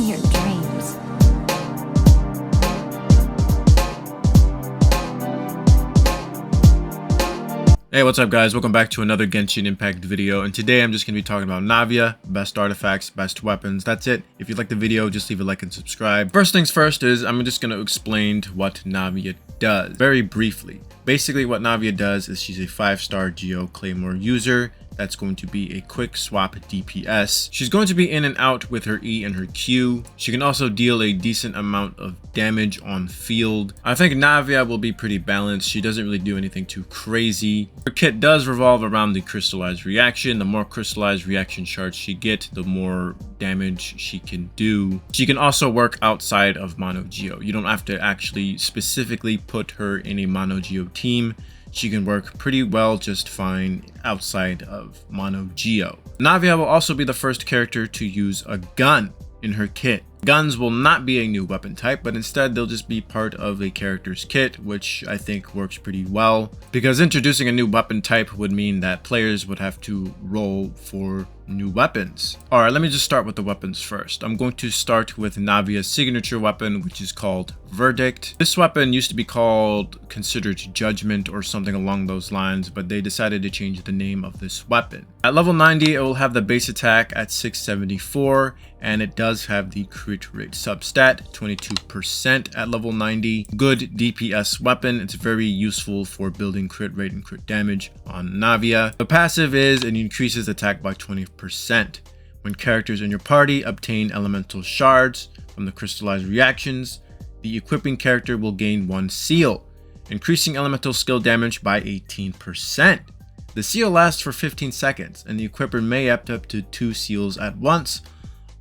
in your dreams. Hey, what's up guys? Welcome back to another Genshin Impact video, and today I'm just going to be talking about NAVIA, best artifacts, best weapons. That's it. If you like the video, just leave a like and subscribe. First things first is I'm just going to explain what NAVIA does very briefly. Basically what NAVIA does is she's a 5-star Geo Claymore user. That's going to be a quick swap DPS. She's going to be in and out with her E and her Q. She can also deal a decent amount of damage on field. I think NAVIA will be pretty balanced. She doesn't really do anything too crazy. Her kit does revolve around the crystallized reaction. The more crystallized reaction shards she gets, the more damage she can do. She can also work outside of Mono Geo. You don't have to actually specifically put her in a Mono Geo team. She can work pretty well just fine outside of Mono Geo. NAVIA will also be the first character to use a gun in her kit. Guns will not be a new weapon type, but instead they'll just be part of a character's kit, which I think works pretty well, because introducing a new weapon type would mean that players would have to roll for new weapons. Alright, let me just start with the weapons first. I'm going to start with NAVIA's signature weapon, which is called Verdict. This weapon used to be called Considered Judgment or something along those lines, but they decided to change the name of this weapon. At level 90, it will have the base attack at 674, and it does have the crit rate substat, 22% at level 90. Good DPS weapon. It's very useful for building crit rate and crit damage on NAVIA. The passive is it increases attack by 20%. When characters in your party obtain elemental shards from the crystallized reactions, the equipping character will gain 1 seal, increasing elemental skill damage by 18%. The seal lasts for 15 seconds, and the equipper may up to 2 seals at once.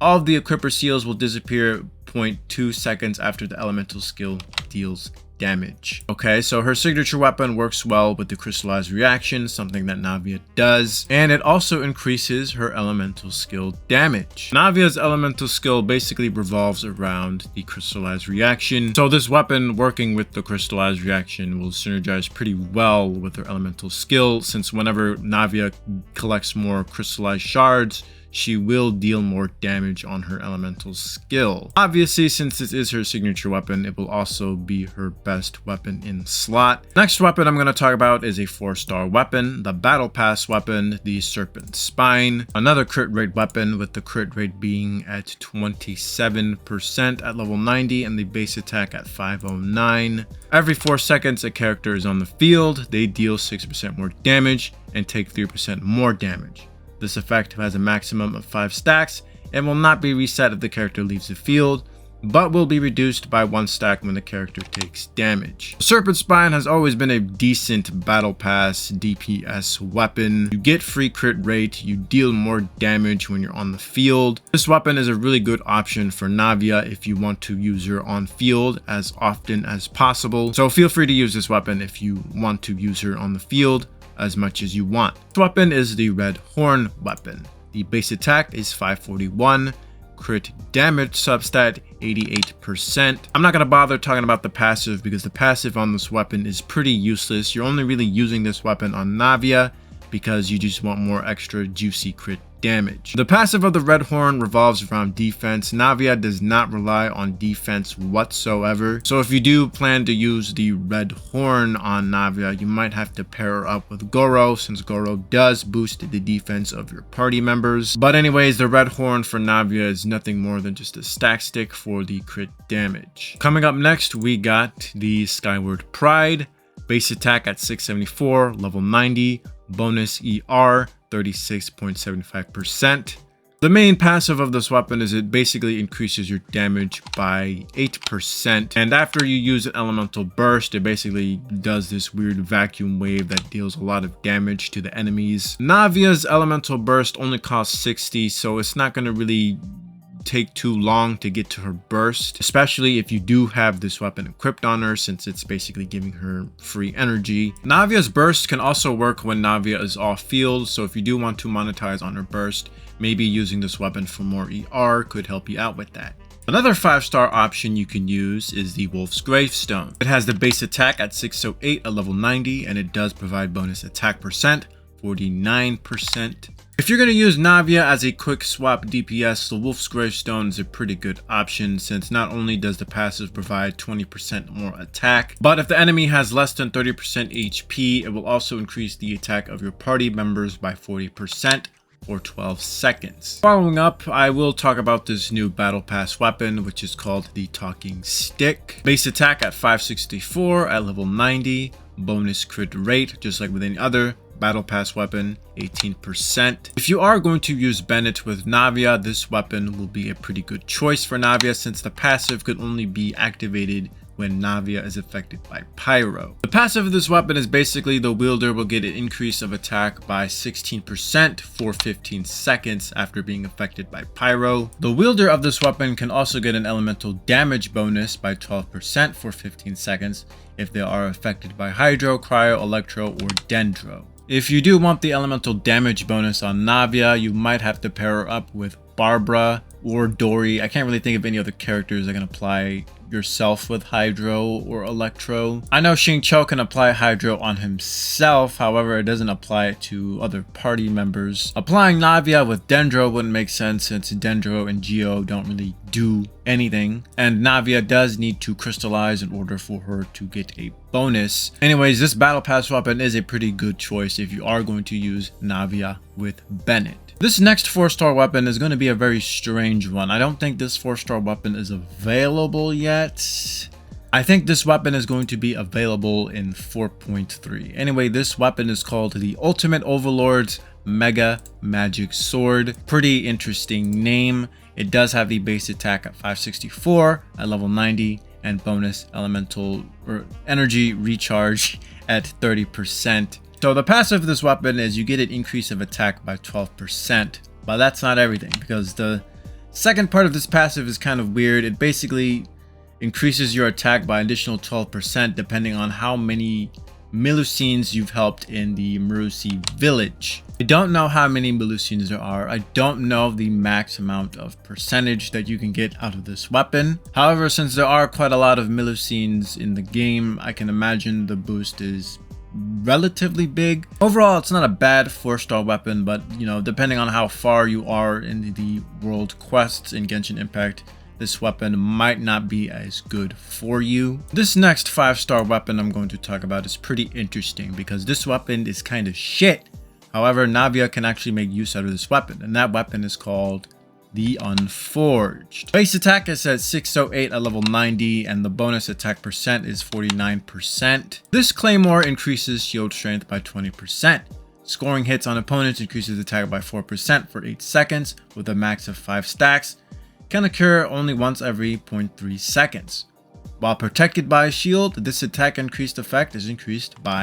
All of the equipper seals will disappear 0.2 seconds after the elemental skill deals damage. Okay, so her signature weapon works well with the crystallized reaction, something that NAVIA does, and it also increases her elemental skill damage. NAVIA's elemental skill basically revolves around the crystallized reaction, so this weapon working with the crystallized reaction will synergize pretty well with her elemental skill, since whenever NAVIA collects more crystallized shards, she will deal more damage on her elemental skill. Obviously, since this is her signature weapon, it will also be her best weapon in slot. Next weapon I'm going to talk about is a 4-star weapon, the Battle Pass weapon, the Serpent Spine. Another crit rate weapon, with the crit rate being at 27% at level 90 and the base attack at 509. Every 4 seconds a character is on the field, they deal 6% more damage and take 3% more damage. This effect has a maximum of 5 stacks and will not be reset if the character leaves the field, but will be reduced by 1 stack when the character takes damage. Serpent Spine has always been a decent battle pass DPS weapon. You get free crit rate, you deal more damage when you're on the field. This weapon is a really good option for NAVIA if you want to use her on field as often as possible. So feel free to use this weapon if you want to use her on the field as much as you want. This weapon is the Redhorn weapon. The base attack is 541, crit damage substat 88%. I'm not gonna bother talking about the passive because the passive on this weapon is pretty useless. You're only really using this weapon on NAVIA because you just want more extra juicy crit damage. The passive of the Redhorn revolves around defense. NAVIA does not rely on defense whatsoever. So if you do plan to use the Redhorn on NAVIA, you might have to pair her up with Goro, since Goro does boost the defense of your party members. But anyways, the Redhorn for NAVIA is nothing more than just a stack stick for the crit damage. Coming up next, we got the Skyward Pride. Base attack at 674, level 90, bonus ER 36.75%. The main passive of this weapon is it basically increases your damage by 8%, and after you use an elemental burst, it basically does this weird vacuum wave that deals a lot of damage to the enemies. NAVIA's elemental burst only costs 60, so it's not going to really take too long to get to her burst, especially if you do have this weapon equipped on her, since it's basically giving her free energy. NAVIA's burst can also work when NAVIA is off field, so if you do want to monetize on her burst, maybe using this weapon for more ER could help you out with that. Another 5-star option you can use is the Wolf's Gravestone. It has the base attack at 608 at level 90, and it does provide bonus attack percent 49%. If you're going to use NAVIA as a quick swap DPS, the Wolf's Gravestone is a pretty good option, since not only does the passive provide 20% more attack, but if the enemy has less than 30% HP, it will also increase the attack of your party members by 40%. For 12 seconds. Following up, I will talk about this new battle pass weapon, which is called the Talking Stick. Base attack at 564 at level 90, bonus crit rate just like with any other battle pass weapon, 18%. If you are going to use Bennett with NAVIA, this weapon will be a pretty good choice for NAVIA, since the passive could only be activated when NAVIA is affected by Pyro. The passive of this weapon is basically the wielder will get an increase of attack by 16% for 15 seconds after being affected by Pyro. The wielder of this weapon can also get an elemental damage bonus by 12% for 15 seconds if they are affected by Hydro, Cryo, Electro, or Dendro. If you do want the elemental damage bonus on NAVIA, you might have to pair her up with Barbara or Dory. I can't really think of any other characters that can apply yourself with Hydro or Electro. I know Xingqiu can apply Hydro on himself, however it doesn't apply it to other party members. Applying NAVIA with Dendro wouldn't make sense, since Dendro and Geo don't really do anything, and NAVIA does need to crystallize in order for her to get a bonus. Anyways, this battle pass weapon is a pretty good choice if you are going to use NAVIA with Bennett. This next 4-star weapon is going to be a very strange one. I don't think this 4-star weapon is available yet. I think this weapon is going to be available in 4.3. Anyway, this weapon is called the Ultimate Overlord's Mega Magic Sword. Pretty interesting name. It does have the base attack at 564 at level 90 and bonus elemental or energy recharge at 30%. So the passive of this weapon is you get an increase of attack by 12%, but that's not everything, because the second part of this passive is kind of weird. It basically increases your attack by an additional 12% depending on how many Melusines you've helped in the Merusi village. I don't know how many Melusines there are. I don't know the max amount of percentage that you can get out of this weapon. However, since there are quite a lot of Melusines in the game, I can imagine the boost is relatively big. Overall, it's not a bad 4-star weapon, but you know, depending on how far you are in the world quests in Genshin Impact, this weapon might not be as good for you. This next 5-star weapon I'm going to talk about is pretty interesting, because this weapon is kind of shit. However, NAVIA can actually make use out of this weapon, and that weapon is called the Unforged. Base attack is at 608 at level 90, and the bonus attack percent is 49%. This claymore increases shield strength by 20. Scoring hits on opponents increases attack by 4% for 8 seconds with a max of 5 stacks. Can occur only once every 0.3 seconds. While protected by a shield, this attack increased effect is increased by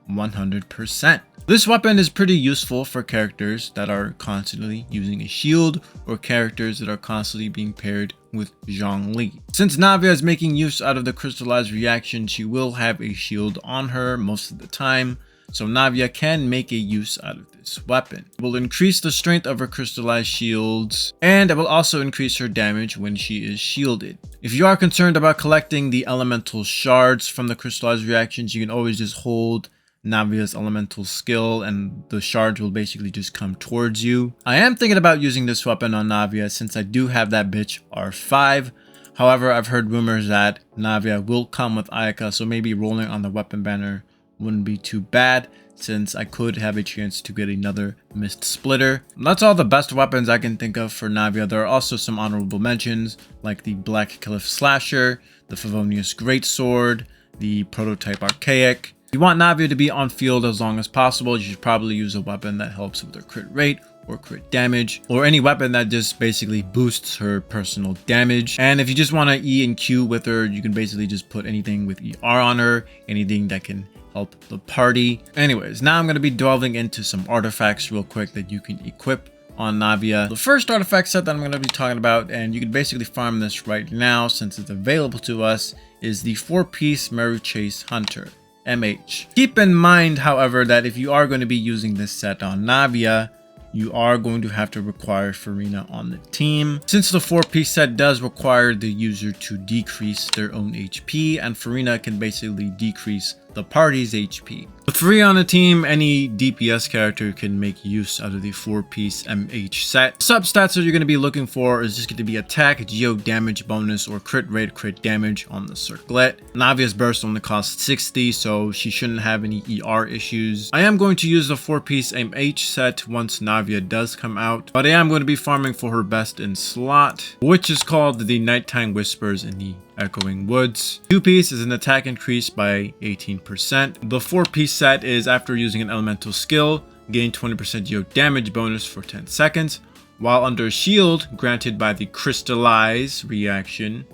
100%. This weapon is pretty useful for characters that are constantly using a shield, or characters that are constantly being paired with Zhongli. Since NAVIA is making use out of the crystallized reaction, she will have a shield on her most of the time, so NAVIA can make a use out of this weapon. It will increase the strength of her crystallized shields, and it will also increase her damage when she is shielded. If you are concerned about collecting the elemental shards from the crystallized reactions, you can always just hold NAVIA's elemental skill and the shards will basically just come towards you. I am thinking about using this weapon on NAVIA since I do have that bitch R5. However, I've heard rumors that NAVIA will come with Ayaka, so maybe rolling on the weapon banner wouldn't be too bad, since I could have a chance to get another Mist Splitter. That's all the best weapons I can think of for NAVIA. There are also some honorable mentions like the Black Cliff Slasher, the Favonius Greatsword, the Prototype Archaic. If you want NAVIA to be on field as long as possible, you should probably use a weapon that helps with her crit rate or crit damage, or any weapon that just basically boosts her personal damage. And if you just want to E and Q with her, you can basically just put anything with ER on her, anything that can help the party. Anyways, now I'm going to be delving into some artifacts real quick that you can equip on NAVIA. The first artifact set that I'm going to be talking about, and you can basically farm this right now since it's available to us, is the 4-piece Meru Chase Hunter. MH. Keep in mind, however, that if you are going to be using this set on NAVIA, you are going to have to require Furina on the team. Since the 4-piece set does require the user to decrease their own HP, and Furina can basically decrease the party's HP. With 3 on a team, any DPS character can make use out of the 4-piece MH set. Substats that you're going to be looking for is just going to be attack, geo damage bonus, or crit rate, crit damage on the circlet. Navia's burst only costs 60, so she shouldn't have any ER issues. I am going to use the 4-piece MH set once Navia does come out, but I am going to be farming for her best in slot, which is called the Nighttime Whispers in the Echoing Woods. 2-piece is an attack increase by 18%. The 4-piece set is after using an elemental skill, gain 20% geo damage bonus for 10 seconds, while under shield granted by the Crystallize reaction,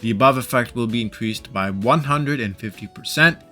the above effect will be increased by 150%,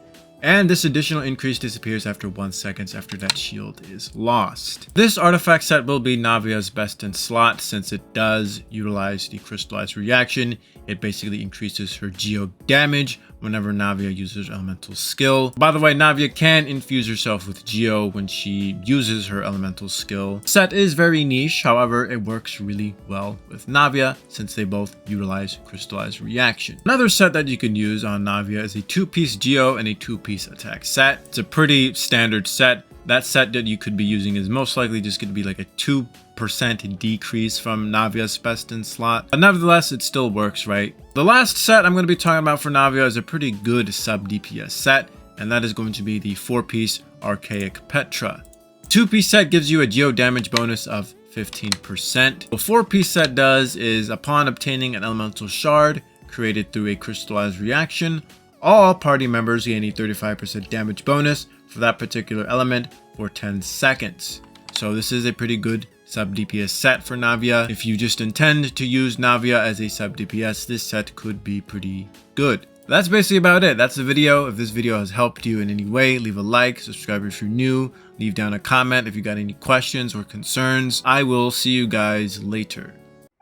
and this additional increase disappears after 1 second after that shield is lost. This artifact set will be Navia's best in slot since it does utilize the Crystallize reaction. It basically increases her geo damage whenever Navia uses her elemental skill. By the way, Navia can infuse herself with geo when she uses her elemental skill. Set is very niche, however, it works really well with Navia since they both utilize Crystallize reaction. Another set that you can use on Navia is a 2-piece geo and a 2-piece attack set. It's a pretty standard set. That set that you could be using is most likely just going to be like a 2% decrease from Navia's best in slot, but nevertheless it still works, right? The last set I'm going to be talking about for Navia is a pretty good sub DPS set, and that is going to be the 4-piece Archaic Petra. 2-piece set gives you a geo damage bonus of 15%. The 4-piece set does is upon obtaining an elemental shard created through a crystallized reaction, all party members gain a 35% damage bonus for that particular element for 10 seconds. So this is a pretty good sub DPS set for Navia. If you just intend to use Navia as a sub DPS, this set could be pretty good. That's basically about it. That's the video. If this video has helped you in any way, leave a like, subscribe if you're new, leave down a comment if you got any questions or concerns. I will see you guys later.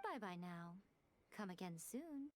Bye bye now. Come again soon.